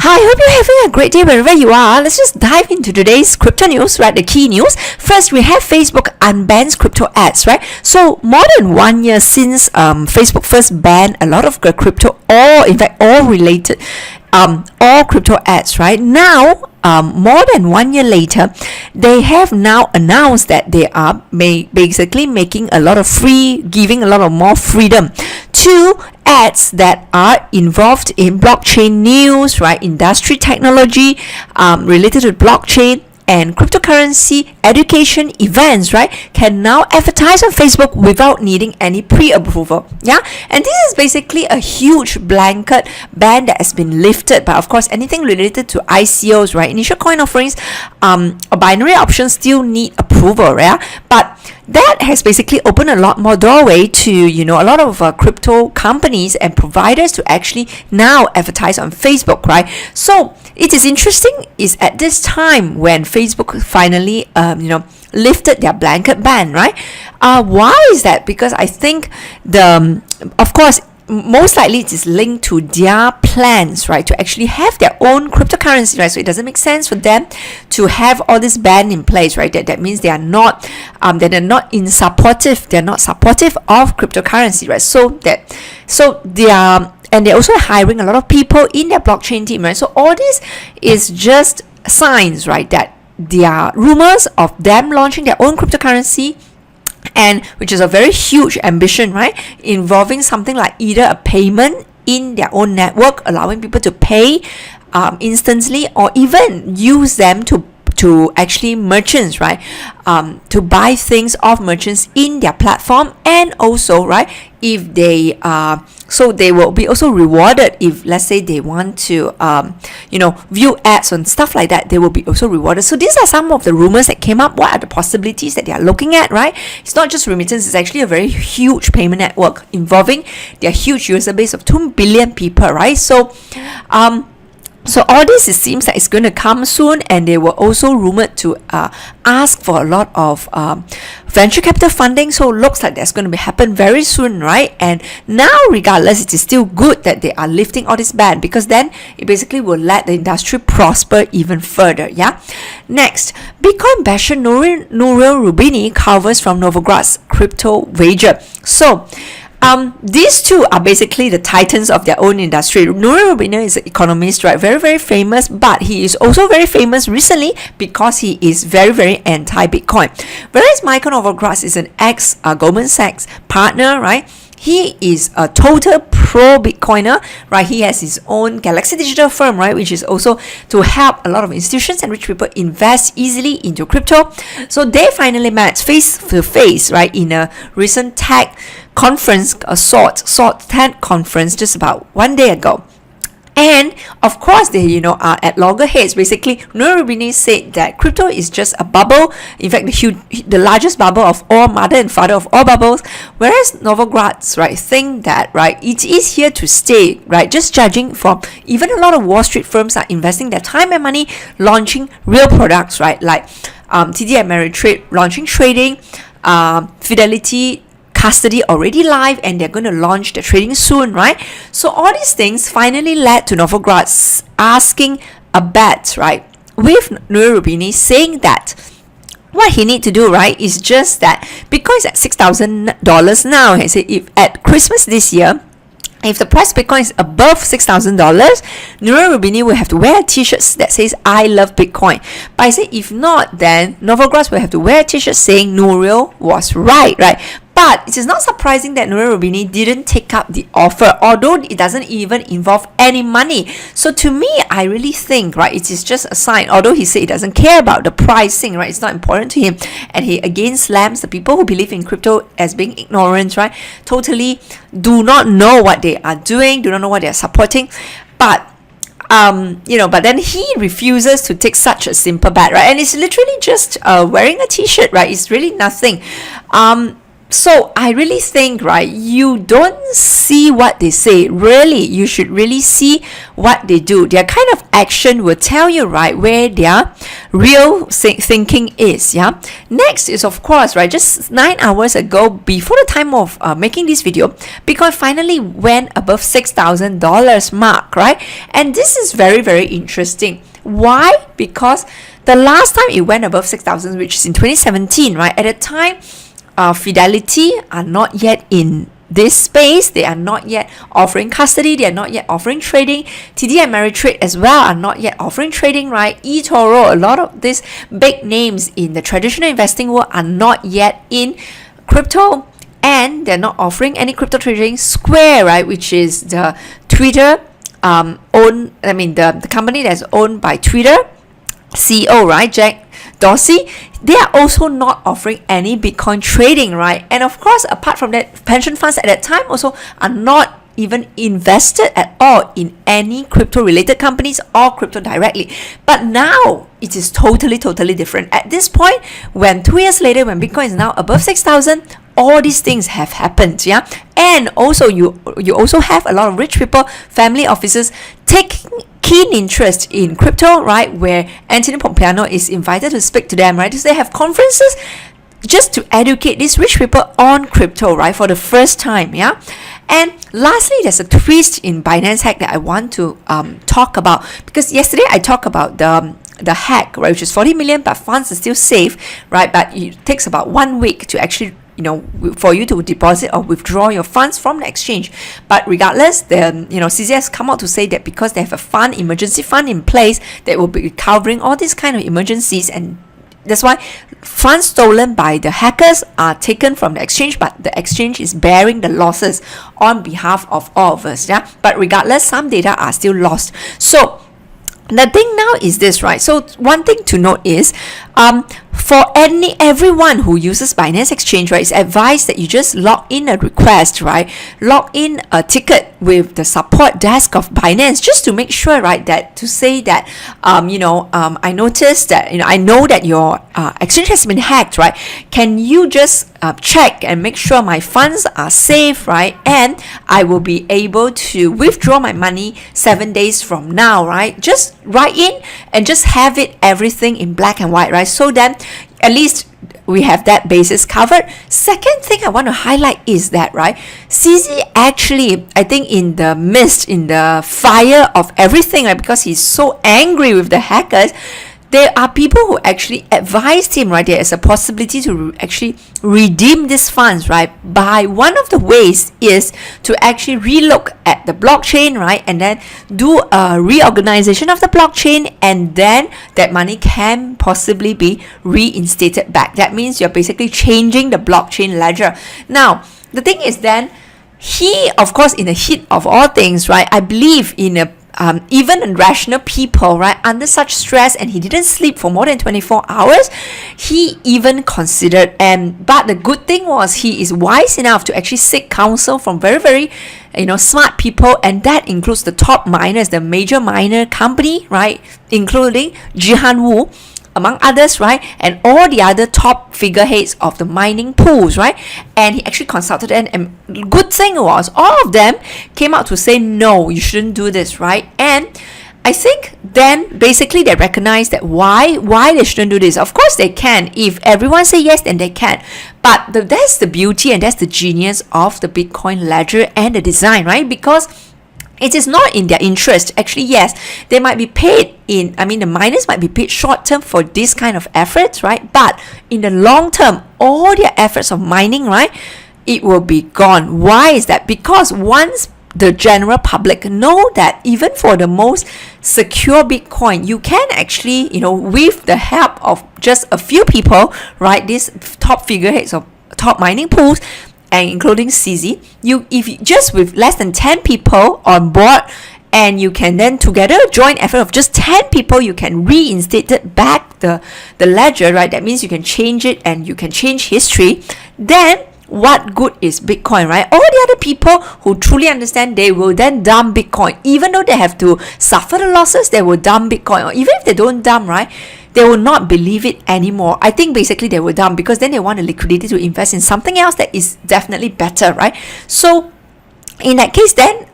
Hi, hope you're having a great day wherever you are. Let's just dive into today's crypto news, right? The key news. First, we have Facebook unbans crypto ads, right? So, more than 1 year since Facebook first banned a lot of the crypto, all related, all crypto ads, right? Now, more than 1 year later, they have now announced that they are basically making a lot of giving a lot of more freedom to ads that are involved in blockchain news, right? Industry technology, related to blockchain and cryptocurrency education events, right, can now advertise on Facebook without needing any pre-approval. Yeah, and this is basically a huge blanket ban that has been lifted. But of course, anything related to ICOs, right, initial coin offerings, a binary options still need approval, right? But that has basically opened a lot more doorway to, a lot of crypto companies and providers to actually now advertise on Facebook, right? So it is interesting is at this time when Facebook finally, lifted their blanket ban, right? Why is that? Because I think of course, most likely it is linked to their plans, right, to actually have their own cryptocurrency, right? So it doesn't make sense for them to have all this ban in place, right? That means they're not supportive of cryptocurrency, right? And they're also hiring a lot of people in their blockchain team, right? So all this is just signs, right, that there are rumors of them launching their own cryptocurrency, and which is a very huge ambition, right, involving something like either a payment in their own network, allowing people to pay instantly, or even use them to actually merchants, right, to buy things off merchants in their platform. And also, right, if they so they will be also rewarded if, let's say, they want to view ads and stuff like that, they will be also rewarded. So these are some of the rumors that came up. What are the possibilities that they are looking at, right? It's not just remittance, it's actually a very huge payment network involving their huge user base of 2 billion people, right? So all this, it seems like it's going to come soon, and they were also rumored to ask for a lot of venture capital funding. So it looks like that's going to happen very soon, right? And now, regardless, it is still good that they are lifting all this ban, because then it basically will let the industry prosper even further. Yeah. Next, Bitcoin basher Roubini covers from Novogratz crypto wager. So these two are basically the titans of their own industry. Roubini is an economist, right? Very, very famous, but he is also very famous recently because he is very, very anti-Bitcoin. Whereas Michael Novogratz is an ex-Goldman Sachs partner, right? He is a total pro-Bitcoiner, right? He has his own Galaxy Digital firm, right, which is also to help a lot of institutions and rich people invest easily into crypto. So they finally met face to face, right, in a recent tech conference, a SORT tech conference just about 1 day ago. And of course, they are at loggerheads. Basically, Roubini said that crypto is just a bubble. In fact, the largest bubble of all, mother and father of all bubbles. Whereas Novogratz, right, think that, right, it is here to stay, right? Just judging from even a lot of Wall Street firms are investing their time and money launching real products, right? Like TD Ameritrade launching trading, Fidelity custody already live, and they're going to launch the trading soon, right? So all these things finally led to Novogratz asking a bet, right, with Roubini, saying that what he need to do, right, is just that because at $6,000 now, he said if at Christmas this year, if the price of Bitcoin is above $6,000, Roubini will have to wear a t-shirt that says "I love Bitcoin." But I say if not, then Novogratz will have to wear a t-shirt saying Nouriel was right? But it is not surprising that Roubini didn't take up the offer, although it doesn't even involve any money. So to me, I really think, right, it is just a sign. Although he said he doesn't care about the pricing, right, it's not important to him, and he again slams the people who believe in crypto as being ignorant, right, totally do not know what they are doing, do not know what they are supporting. But but then he refuses to take such a simple bet, right? And it's literally just wearing a t-shirt, right? It's really nothing. So I really think, right, you don't see what they say. Really, you should really see what they do. Their kind of action will tell you, right, where their real thinking is. Yeah. Next is, of course, right, just 9 hours ago, before the time of making this video, Bitcoin finally went above $6,000 mark, right? And this is very, very interesting. Why? Because the last time it went above 6,000, which is in 2017, right? At the time, Fidelity are not yet in this space. They are not yet offering custody. They are not yet offering trading. TD Ameritrade as well are not yet offering trading, right? eToro, a lot of these big names in the traditional investing world are not yet in crypto, and they're not offering any crypto trading. Square, right, which is the Twitter the company that's owned by Twitter CEO, right, Jack Dorsey, they are also not offering any Bitcoin trading, right? And of course, apart from that, pension funds at that time also are not even invested at all in any crypto related companies or crypto directly. But now it is totally different. At this point, when 2 years later, when Bitcoin is now above 6,000, all these things have happened, yeah. And also you also have a lot of rich people, family offices taking keen interest in crypto, right? Where Anthony Pompliano is invited to speak to them, right? They have conferences just to educate these rich people on crypto, right? For the first time, yeah. And lastly, there's a twist in Binance hack that I want to talk about, because yesterday I talked about the hack, right, which is 40 million, but funds are still safe, right? But it takes about 1 week to actually, for you to deposit or withdraw your funds from the exchange. But regardless, CZ has come out to say that because they have a emergency fund in place that will be covering all these kind of emergencies, and that's why funds stolen by the hackers are taken from the exchange, but the exchange is bearing the losses on behalf of all of us. Yeah. But regardless, some data are still lost. So the thing now is this, right? So one thing to note is, for everyone who uses Binance Exchange, right, it's advised that you just log in a request, right? Log in a ticket with the support desk of Binance, just to make sure, right, that to say that, I noticed that, I know that your exchange has been hacked, right? Can you just check and make sure my funds are safe, right? And I will be able to withdraw my money 7 days from now, right? Just write in and just have everything in black and white, right? So then at least we have that basis covered. Second thing I want to highlight is that, right, CZ actually, I think in the fire of everything, right, because he's so angry with the hackers, there are people who actually advised him, right, there is a possibility to actually redeem these funds, right, by one of the ways is to actually relook at the blockchain, right, and then do a reorganization of the blockchain, and then that money can possibly be reinstated back. That means you're basically changing the blockchain ledger. Now, the thing is then, he, of course, in the heat of all things, right, I believe in even rational people, right, under such stress, and he didn't sleep for more than 24 hours, he even considered, but the good thing was he is wise enough to actually seek counsel from very, very, smart people, and that includes the top miners, the major miner company, right, including Jihan Wu, among others, right, and all the other top figureheads of the mining pools, right, and he actually consulted them, and good thing was all of them came out to say, no, you shouldn't do this, right? And I think then basically they recognize that why they shouldn't do this. Of course they can. If everyone say yes, then they can. But that's the beauty and that's the genius of the Bitcoin ledger and the design, right? Because it is not in their interest. Actually, yes, they might be paid the miners might be paid short term for this kind of efforts, right? But in the long term, all their efforts of mining, right, it will be gone. Why is that? Because once the general public know that even for the most secure Bitcoin, you can actually, with the help of just a few people, right, these top figureheads of top mining pools, and including CZ, if you just with less than 10 people on board, and you can then together join effort of just 10 people, you can reinstate it back the ledger, right? That means you can change it and you can change history. Then what good is Bitcoin, right? All the other people who truly understand, they will then dump Bitcoin. Even though they have to suffer the losses, they will dump Bitcoin. Or even if they don't dump, right, they will not believe it anymore. I think basically they will dump because then they want the liquidity to invest in something else that is definitely better, right? So in that case, then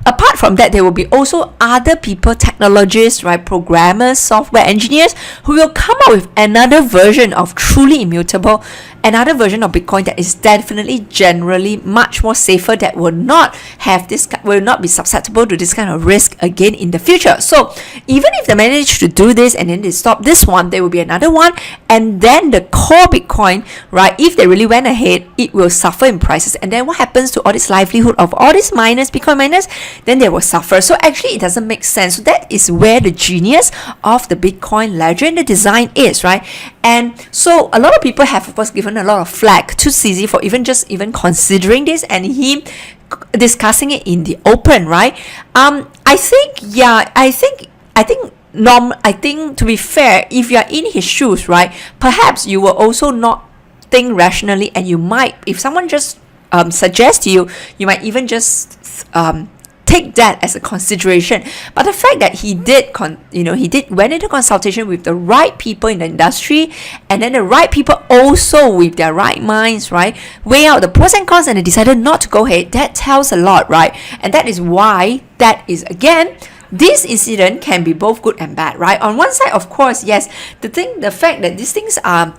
apart from that, there will be also other people, technologists, right, programmers, software engineers, who will come up with another version of truly immutable, another version of Bitcoin that is definitely generally much more safer, that will not have this, will not be susceptible to this kind of risk again in the future. So even if they manage to do this and then they stop this one, there will be another one, and then the core Bitcoin, right, if they really went ahead, it will suffer in prices. And then what happens to all this livelihood of all these miners, Bitcoin miners? Then they will suffer. So actually it doesn't make sense. So that is where the genius of the Bitcoin ledger and the design is, right? And so a lot of people have, of course, given a lot of flack to CZ for even considering this, and him discussing it in the open, right? I think to be fair, if you're in his shoes, right, perhaps you will also not think rationally, and you might, if someone just suggests to you, you might even just take that as a consideration. But the fact that he went into consultation with the right people in the industry, and then the right people also with their right minds, right, weigh out the pros and cons, and they decided not to go ahead, that tells a lot, right? And that is why, that is again, this incident can be both good and bad, right? On one side, of course, yes, the fact that these things are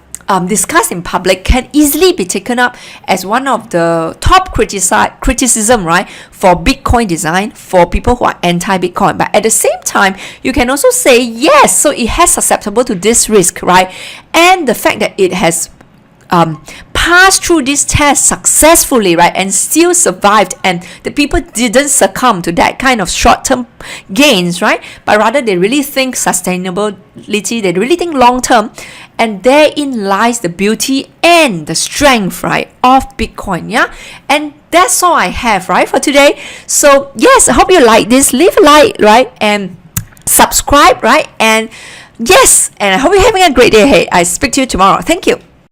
discussed in public can easily be taken up as one of the top criticism, right, for Bitcoin design, for people who are anti-Bitcoin. But at the same time, you can also say, yes, so it has susceptible to this risk, right? And the fact that it has passed through this test successfully, right, and still survived, and the people didn't succumb to that kind of short-term gains, right, but rather they really think sustainability, they really think long-term, and therein lies the beauty and the strength, right, of Bitcoin. Yeah, and that's all I have, right, for today. So yes, I hope you like this. Leave a like, right, and subscribe, right, and yes, and I hope you're having a great day ahead. I speak to you tomorrow. Thank you.